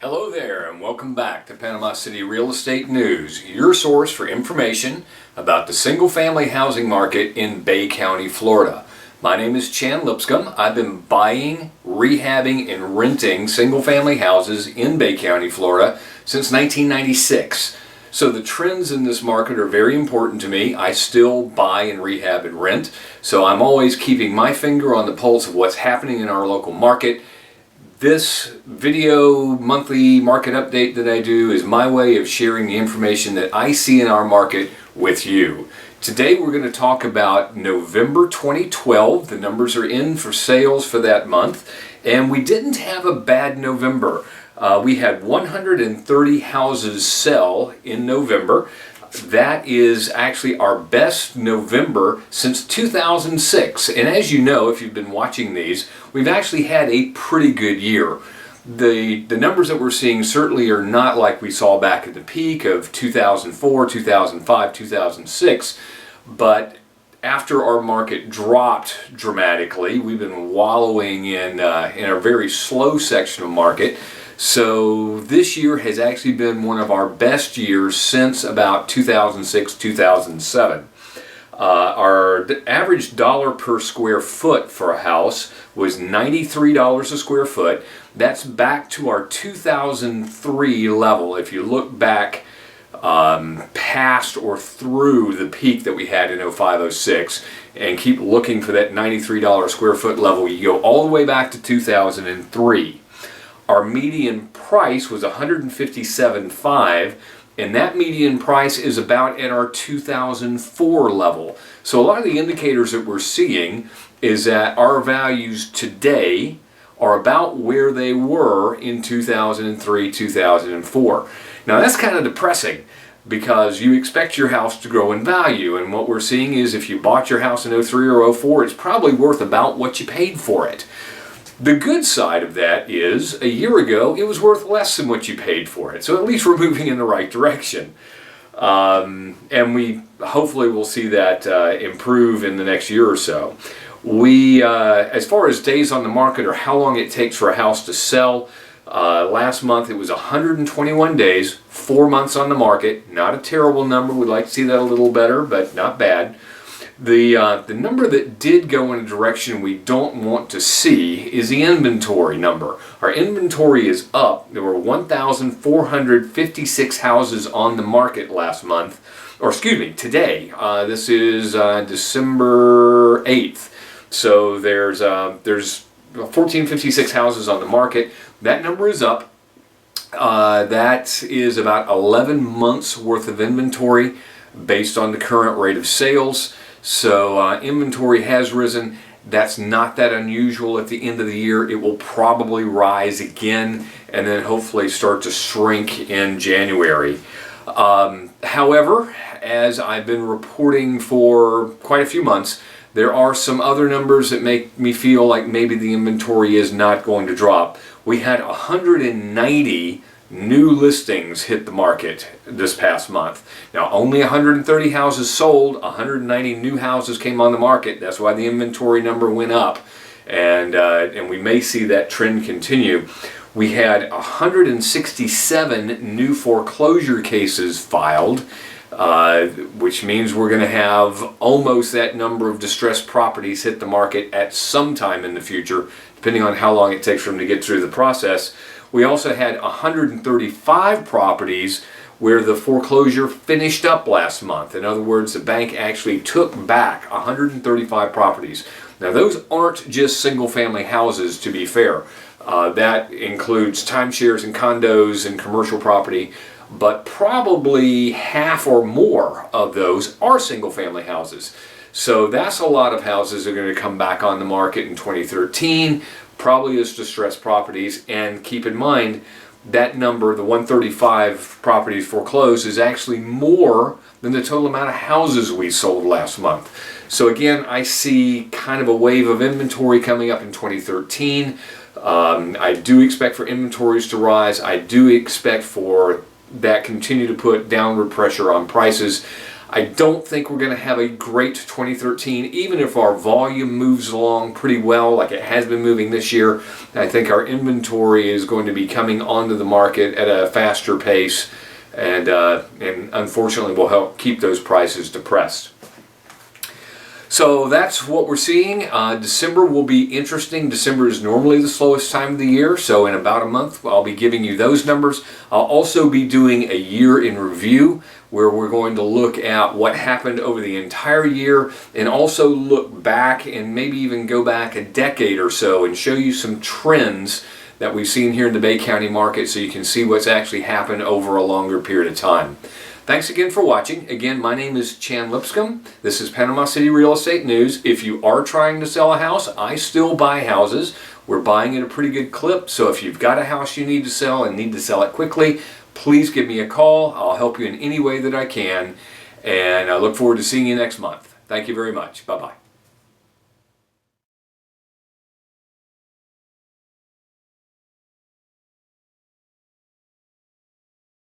Hello there and welcome back to Panama City Real Estate News, your source for information about the single-family housing market in Bay County, Florida. My name is Chan Lipscomb. I've been buying, rehabbing, and renting single-family houses in Bay County, Florida since 1996. So the trends in this market are very important to me. I still buy and rehab and rent, so I'm always keeping my finger on the pulse of what's happening in our local market. This video monthly market update that I do is my way of sharing the information that I see in our market with you. Today we're going to talk about November 2012. The numbers are in for sales for that month, and we didn't have a bad November. We had 130 houses sell in November. That is actually our best November since 2006. And as you know, if you've been watching these, we've actually had a pretty good year. The numbers that we're seeing certainly are not like we saw back at the peak of 2004, 2005, 2006. But after our market dropped dramatically, we've been wallowing in a very slow section of market. So this year has actually been one of our best years since about 2006, 2007. Our average dollar per square foot for a house was $93 a square foot. That's back to our 2003 level. If you look back past or through the peak that we had in 05, 06 and keep looking for that $93 square foot level, you go all the way back to 2003. Our median price was $157.5, and that median price is about at our 2004 level. So a lot of the indicators that we're seeing is that our values today are about where they were in 2003, 2004. Now that's kind of depressing because you expect your house to grow in value, and what we're seeing is if you bought your house in 03 or 04, it's probably worth about what you paid for it. The good side of that is, a year ago, it was worth less than what you paid for it. So at least we're moving in the right direction. And we hopefully will see that improve in the next year or so. As far as days on the market or how long it takes for a house to sell, last month it was 121 days, 4 months on the market. Not a terrible number. We'd like to see that a little better, but not bad. The number that did go in a direction we don't want to see is the inventory number. Our inventory is up. There were 1,456 houses on the market last month, or excuse me, today. This is December 8th. So there's 1,456 houses on the market. That number is up. That is about 11 months worth of inventory based on the current rate of sales. So inventory has risen. That's not that unusual at the end of the year. It will probably rise again and then hopefully start to shrink in January. However, as I've been reporting for quite a few months, there are some other numbers that make me feel like maybe the inventory is not going to drop. We had 190 new listings hit the market this past month. Now only 130 houses sold, 190 new houses came on the market. That's why the inventory number went up, and we may see that trend continue. We had 167 new foreclosure cases filed, which means we're going to have almost that number of distressed properties hit the market at some time in the future, depending on how long it takes for them to get through the process. We also had 135 properties where the foreclosure finished up last month. In other words, the bank actually took back 135 properties. Now those aren't just single-family houses, to be fair. That includes timeshares and condos and commercial property, but probably half or more of those are single-family houses. So that's a lot of houses that are going to come back on the market in 2013. Probably as distressed properties, and keep in mind that number, the 135 properties foreclosed, is actually more than the total amount of houses we sold last month. So again, I see kind of a wave of inventory coming up in 2013. I do expect for inventories to rise. I do expect for that continue to put downward pressure on prices. I don't think we're going to have a great 2013, even if our volume moves along pretty well like it has been moving this year. I think our inventory is going to be coming onto the market at a faster pace, and unfortunately will help keep those prices depressed. So that's what we're seeing. December will be interesting. December is normally the slowest time of the year, so in about a month I'll be giving you those numbers. I'll also be doing a year in review where we're going to look at what happened over the entire year and also look back and maybe even go back a decade or so and show you some trends that we've seen here in the Bay County market so you can see what's actually happened over a longer period of time. Thanks again for watching. Again, my name is Chan Lipscomb. This is Panama City Real Estate News. If you are trying to sell a house, I still buy houses. We're buying at a pretty good clip, so if you've got a house you need to sell and need to sell it quickly, please give me a call. I'll help you in any way that I can, and I look forward to seeing you next month. Thank you very much. Bye-bye.